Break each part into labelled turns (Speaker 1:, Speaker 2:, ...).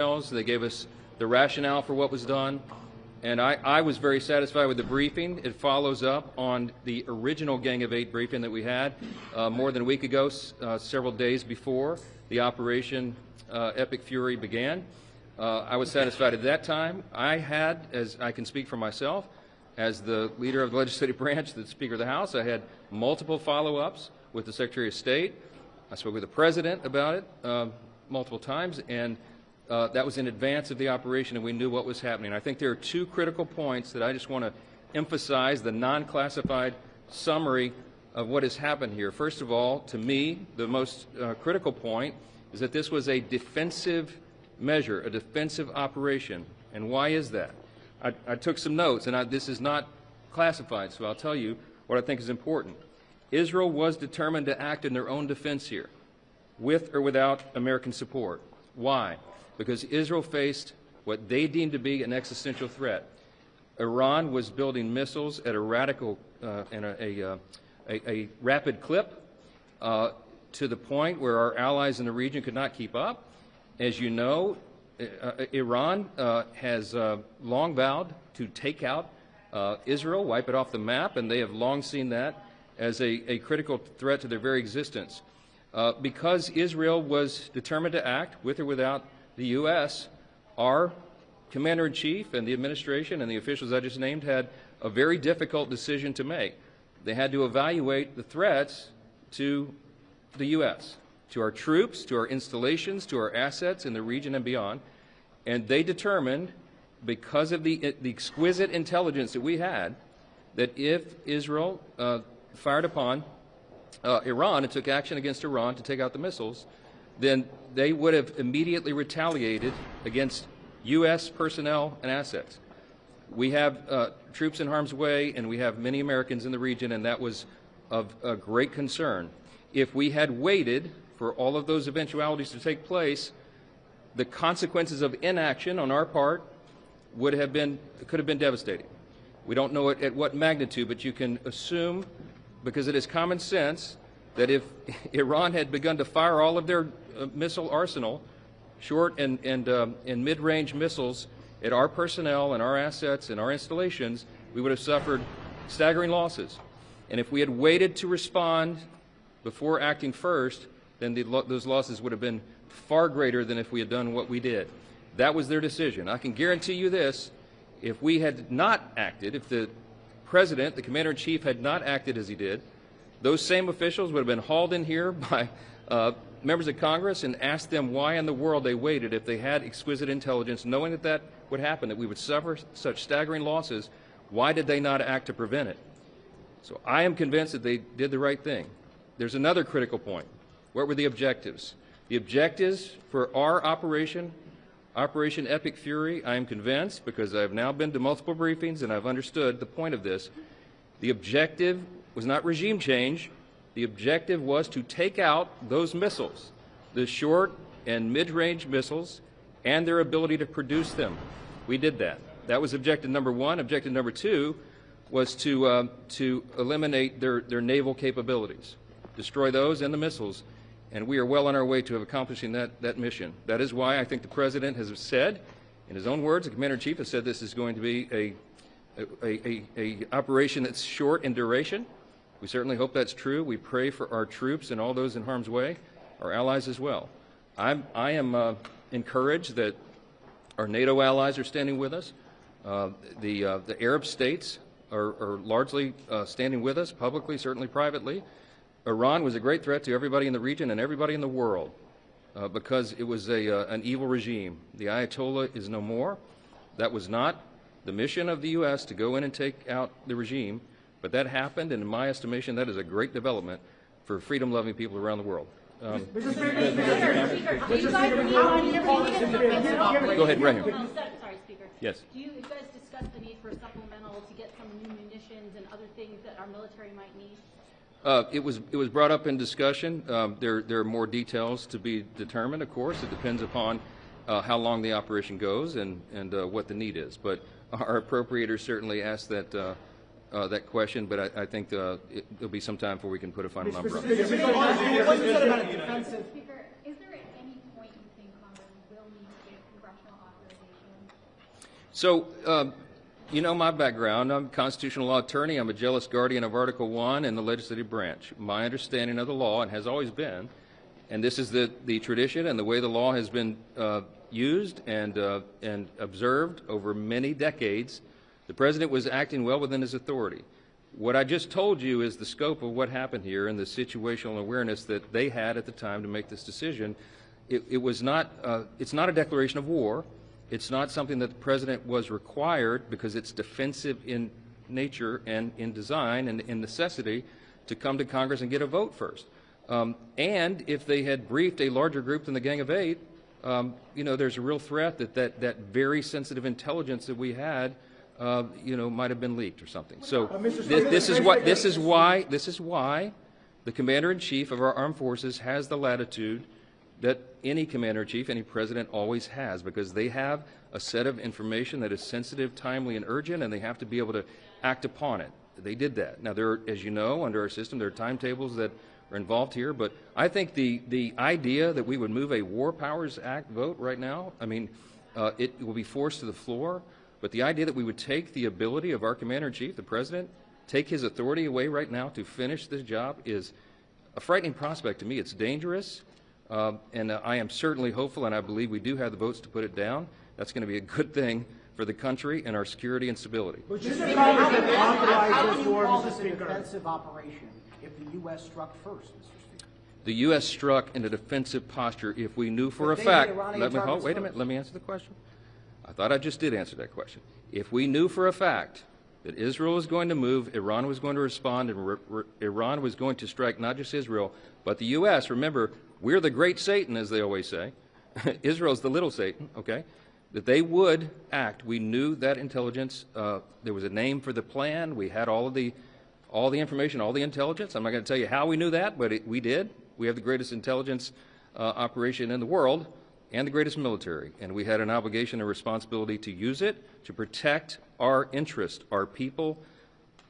Speaker 1: details. They gave us the rationale for what was done. And I was very satisfied with the briefing. It follows up on the original Gang of Eight briefing that we had more than a week ago, several days before the Operation Epic Fury began. I was satisfied at that time. I had, as I can speak for myself, as the leader of the legislative branch, the Speaker of the House, I had multiple follow-ups with the Secretary of State. I spoke with the President about it multiple times, and that was in advance of the operation, and we knew what was happening. I think there are two critical points that I just want to emphasize, the non-classified summary of what has happened here. First of all, to me, the most critical point is that this was a defensive measure, a defensive operation. And why is that? I took some notes, and this is not classified, so I'll tell you what I think is important. Israel was determined to act in their own defense here, with or without American support. Why? Because Israel faced what they deemed to be an existential threat. Iran was building missiles at a radical and a rapid clip to the point where our allies in the region could not keep up. As you know, Iran has long vowed to take out Israel, wipe it off the map, and they have long seen that as a critical threat to their very existence. Because Israel was determined to act, with or without the U.S., our Commander-in-Chief and the administration and the officials I just named had a very difficult decision to make. They had to evaluate the threats to the U.S., to our troops, to our installations, to our assets in the region and beyond, and they determined, because of the exquisite intelligence that we had, that if Israel fired upon Iran and took action against Iran to take out the missiles, then they would have immediately retaliated against U.S. personnel and assets. We have troops in harm's way, and we have many Americans in the region, and that was of great concern. If we had waited for all of those eventualities to take place, the consequences of inaction on our part could have been devastating. We don't know at what magnitude, but you can assume, because it is common sense, that if Iran had begun to fire all of their missile arsenal, short and mid-range missiles, at our personnel and our assets and our installations, we would have suffered staggering losses. And if we had waited to respond before acting first, then those losses would have been far greater than if we had done what we did. That was their decision. I can guarantee you this: if we had not acted, if the President, the Commander-in-Chief, had not acted as he did, those same officials would have been hauled in here by members of Congress and asked them why in the world they waited if they had exquisite intelligence, knowing that that would happen, that we would suffer such staggering losses. Why did they not act to prevent it? So I am convinced that they did the right thing. There's another critical point. What were the objectives? The objectives for our Operation Epic Fury, I am convinced, because I've now been to multiple briefings and I've understood the point of this, the objective was not regime change. The objective was to take out those missiles, the short and mid-range missiles, and their ability to produce them. We did that. That was objective number one. Objective number two was to eliminate their naval capabilities, destroy those and the missiles. And we are well on our way to accomplishing that mission. That is why I think the President has said, in his own words, the Commander-in-Chief has said this is going to be a operation that's short in duration. We certainly hope that's true. We pray for our troops and all those in harm's way, our allies as well. I am encouraged that our NATO allies are standing with us. The Arab states are largely standing with us, publicly, certainly privately. Iran was a great threat to everybody in the region and everybody in the world because it was an evil regime. The Ayatollah is no more. That was not the mission of the U.S. to go in and take out the regime, but that happened, and in my estimation, that is a great development for freedom-loving people around the world. Go ahead, Rahim.
Speaker 2: Sorry, Speaker.
Speaker 1: Yes.
Speaker 2: Do you guys discuss the need for a supplemental to get some new munitions and other things that our military might need?
Speaker 1: It was brought up in discussion. There are more details to be determined, of course. It depends upon how long the operation goes and what the need is. But our appropriators certainly asked that question, but I think there'll be some time before we can put a final number on it.
Speaker 2: Speaker, is there at any point you think Congress will need to give congressional
Speaker 1: So, you know my background. I'm a constitutional law attorney. I'm a jealous guardian of Article 1 in the legislative branch. My understanding of the law, and has always been, and this is the tradition and the way the law has been used and observed over many decades, the President was acting well within his authority. What I just told you is the scope of what happened here and the situational awareness that they had at the time to make this decision. It was not, it's not a declaration of war. It's not something that the President was required, because it's defensive in nature and in design and in necessity, to come to Congress and get a vote first. And if they had briefed a larger group than the Gang of Eight, you know, there's a real threat that very sensitive intelligence that we had, you know, might have been leaked or something. So this is why the Commander-in-Chief of our armed forces has the latitude that any Commander-in-Chief, any President always has, because they have a set of information that is sensitive, timely, and urgent, and they have to be able to act upon it. They did that. Now, there are, as you know, under our system, there are timetables that are involved here, but I think the idea that we would move a War Powers Act vote right now, I mean, it will be forced to the floor, but the idea that we would take the ability of our Commander-in-Chief, the President, take his authority away right now to finish this job is a frightening prospect to me. It's dangerous. And I am certainly hopeful, and I believe we do have the votes to put it down. That's going to be a good thing for the country and our security and stability.
Speaker 3: But how can you call this a defensive operation if the U.S. struck first, Mr. Speaker?
Speaker 1: The U.S. struck in a defensive posture if we knew for a fact. Wait a minute. Let me answer the question. I thought I just did answer that question. If we knew for a fact that Israel was going to move, Iran was going to respond, and Iran was going to strike not just Israel, but the U.S. Remember, we're the great Satan, as they always say. Israel's the little Satan, okay? That they would act. We knew that intelligence. There was a name for the plan. We had all the information, all the intelligence. I'm not going to tell you how we knew that, but we did. We have the greatest intelligence operation in the world and the greatest military. And we had an obligation and responsibility to use it to protect our interest, our people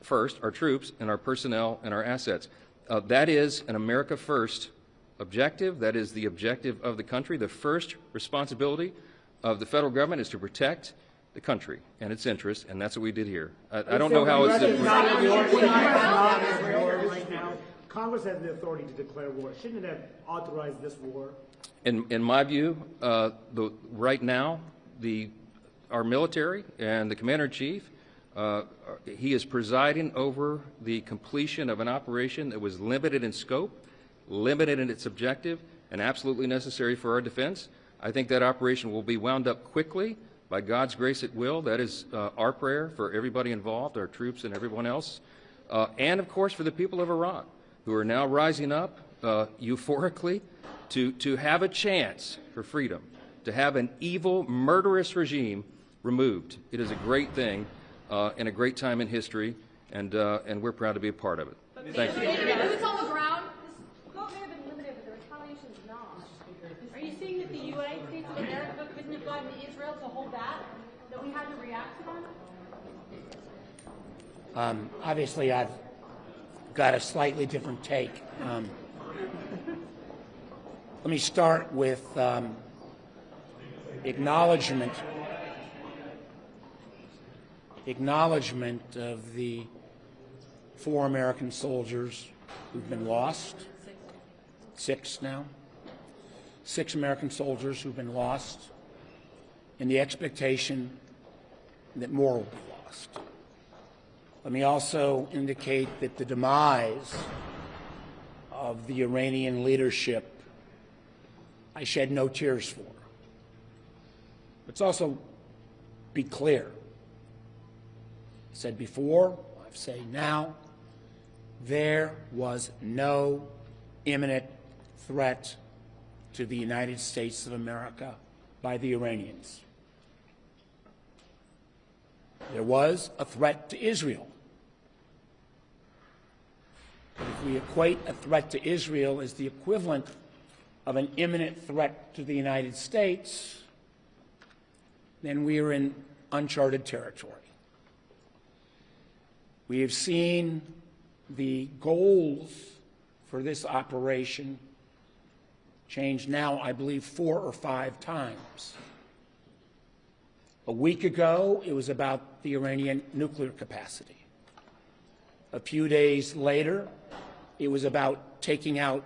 Speaker 1: first, our troops, and our personnel and our assets. That is an America first objective. That is the objective of the country. The first responsibility of the federal government is to protect the country and its interests, and that's what we did here. I don't know how it's different.
Speaker 4: Congress has the authority to declare war. Shouldn't it have authorized this war?
Speaker 1: In my view, right now, our military and the Commander-in-Chief, he is presiding over the completion of an operation that was limited in scope, limited in its objective, and absolutely necessary for our defense. I think that operation will be wound up quickly. By God's grace, it will. That is our prayer for everybody involved, our troops and everyone else. And, of course, for the people of Iran, who are now rising up euphorically to have a chance for freedom, to have an evil, murderous regime removed. It is a great thing and a great time in history, and we're proud to be a part of it. Thank you.
Speaker 2: Boots on the ground. This vote may have been limited, but the retaliation is not. Are you saying that the United States of America couldn't have gotten Israel to hold back, that we had to react to that?
Speaker 3: Obviously, I've got a slightly different take. Let me start with acknowledgement of the 4 American soldiers who've been lost. 6 now. 6 American soldiers who've been lost, and the expectation that more will be lost. Let me also indicate that the demise of the Iranian leadership I shed no tears for. Let's also be clear. I said before, I've said now, there was no imminent threat to the United States of America by the Iranians. There was a threat to Israel. But if we equate a threat to Israel as the equivalent of an imminent threat to the United States, then we are in uncharted territory. We have seen the goals for this operation change now, I believe, 4 or 5 times. A week ago, it was about the Iranian nuclear capacity. A few days later, it was about taking out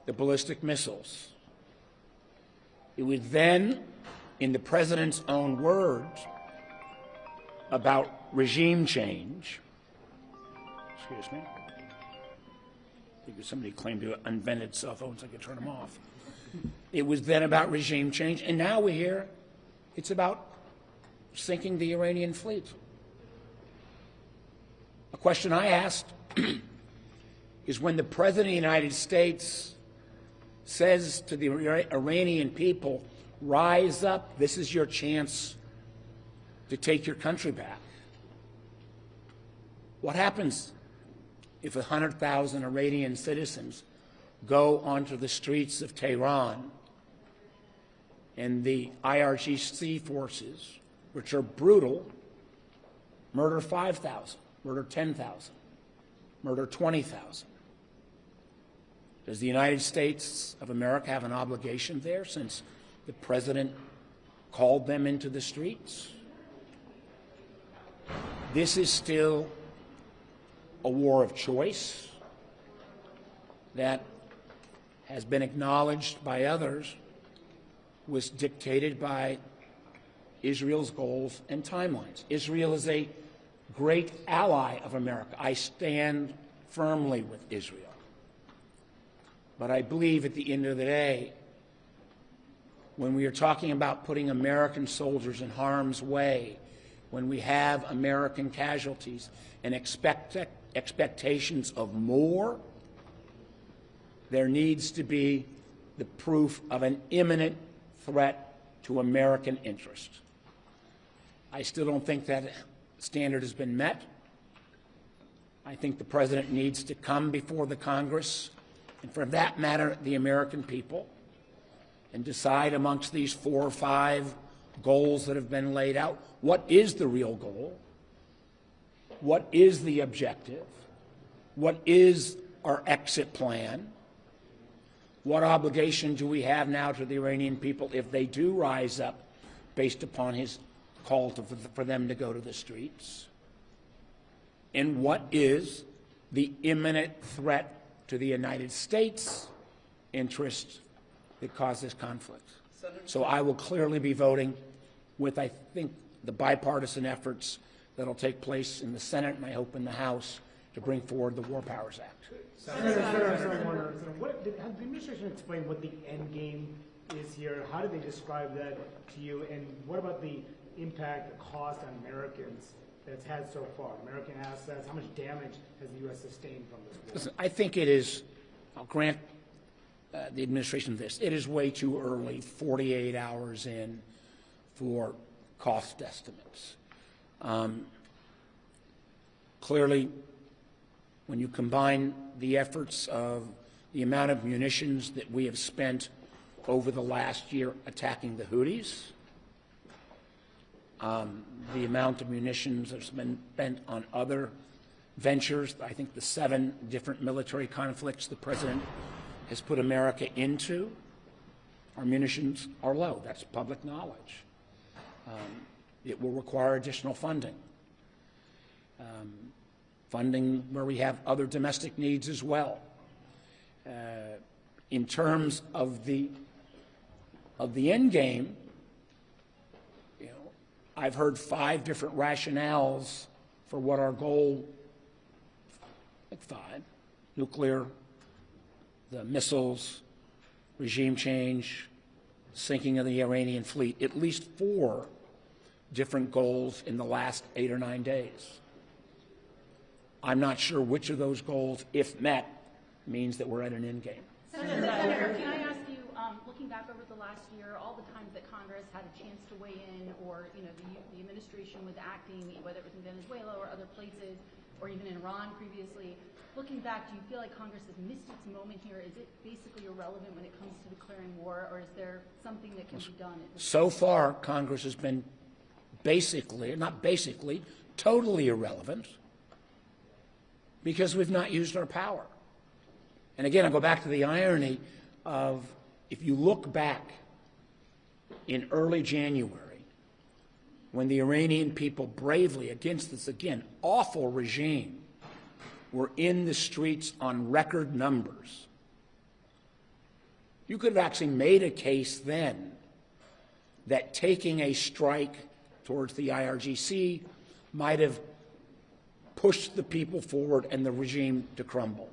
Speaker 3: the ballistic missiles. It was then, in the president's own words, about regime change. Excuse me. Because somebody claimed to have invented cell phones, I could turn them off. It was then about regime change, and now we hear it's about sinking the Iranian fleet. A question I asked is, when the President of the United States says to the Iranian people, rise up, this is your chance to take your country back. What happens if 100,000 Iranian citizens go onto the streets of Tehran and the IRGC forces, which are brutal, murder 5,000, murder 10,000, murder 20,000? Does the United States of America have an obligation there, since the President called them into the streets? This is still a war of choice that has been acknowledged by others, was dictated by Israel's goals and timelines. Israel is a great ally of America. I stand firmly with Israel. But I believe at the end of the day, when we are talking about putting American soldiers in harm's way, when we have American casualties and expectations of more, there needs to be the proof of an imminent threat to American interest. I still don't think that standard has been met. I think the President needs to come before the Congress, and for that matter, the American people, and decide amongst these 4 or 5 goals that have been laid out, what is the real goal? What is the objective? What is our exit plan? What obligation do we have now to the Iranian people if they do rise up based upon his call for them to go to the streets? And what is the imminent threat to the United States' interest that caused this conflict? So I will clearly be voting with, I think, the bipartisan efforts that will take place in the Senate and I hope in the House to bring forward the War Powers Act.
Speaker 4: Senator, has the administration explained what the end game is here? How do they describe that to you? And what about the impact, the cost on Americans that it's had so far? American assets, how much damage has the U.S. sustained from this war?
Speaker 3: Listen, I think it is, I'll grant the administration this, it is way too early, 48 hours in, for cost estimates. Clearly, when you combine the efforts of the amount of munitions that we have spent over the last year attacking the Houthis, the amount of munitions that's been spent on other ventures, I think the 7 different military conflicts the President has put America into, our munitions are low. That's public knowledge. It will require additional funding. Funding where we have other domestic needs as well. In terms of the end game, you know, I've heard 5 different rationales for what our goal, like 5, nuclear, the missiles, regime change, sinking of the Iranian fleet, at least 4 different goals in the last 8 or 9 days. I'm not sure which of those goals, if met, means that we're at an end game.
Speaker 2: Senator, can I ask you, looking back over the last year, all the times that Congress had a chance to weigh in, or the administration was acting, whether it was in Venezuela or other places, or even in Iran previously, looking back, do you feel like Congress has missed its moment here? Is it basically irrelevant when it comes to declaring war, or is there something that can be done?
Speaker 3: So far, Congress has been totally irrelevant, because we've not used our power. And again, I'll go back to the irony of, if you look back in early January, when the Iranian people bravely, against this, again, awful regime, were in the streets on record numbers. You could have actually made a case then that taking a strike towards the IRGC might have pushed the people forward and the regime to crumble.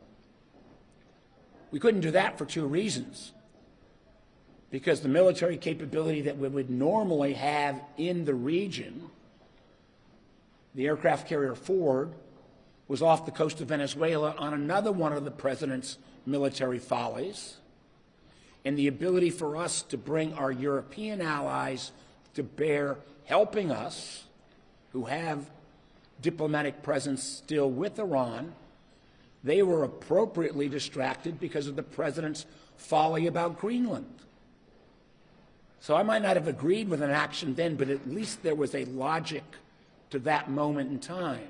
Speaker 3: We couldn't do that for two reasons. Because the military capability that we would normally have in the region, the aircraft carrier Ford, was off the coast of Venezuela on another one of the president's military follies, and the ability for us to bring our European allies to bear helping us, who have diplomatic presence still with Iran, they were appropriately distracted because of the president's folly about Greenland. So I might not have agreed with an action then, but at least there was a logic to that moment in time.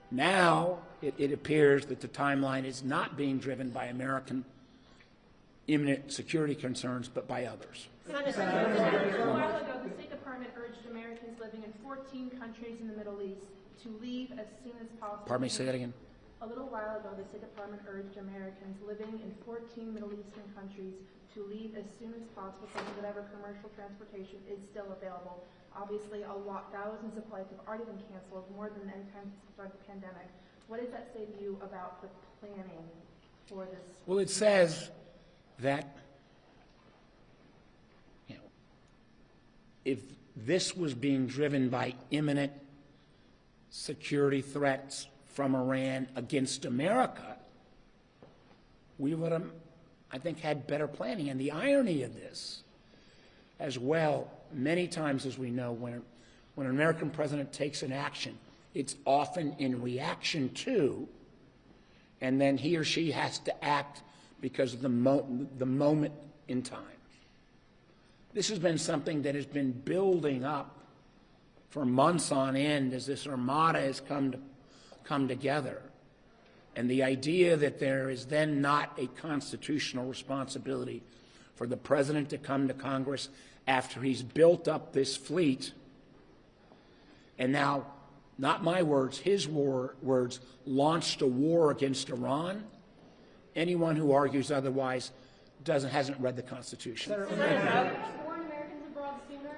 Speaker 3: Now it appears that the timeline is not being driven by American imminent security concerns, but by others.
Speaker 5: Senator, a while ago, the State Department urged Americans living in 14 countries in the Middle East to leave as soon as possible.
Speaker 3: Pardon me, say that again.
Speaker 5: A little while ago, the State Department urged Americans living in 14 Middle Eastern countries to leave as soon as possible so that whatever commercial transportation is still available. Obviously, thousands of flights have already been canceled, more than any time since the start of the pandemic. What does that say to you about the planning for this?
Speaker 3: Well, it says that, if this was being driven by imminent security threats from Iran against America, we would have, I think, had better planning. And the irony of this, as well, many times, as we know, when an American president takes an action, it's often in reaction to, and then he or she has to act because of the moment in time. This has been something that has been building up for months on end as this armada has come together. And the idea that there is then not a constitutional responsibility for the president to come to Congress after he's built up this fleet, and now, not my words, his words, launched a war against Iran. Anyone who argues otherwise hasn't read the Constitution.
Speaker 5: Foreign Americans abroad sooner?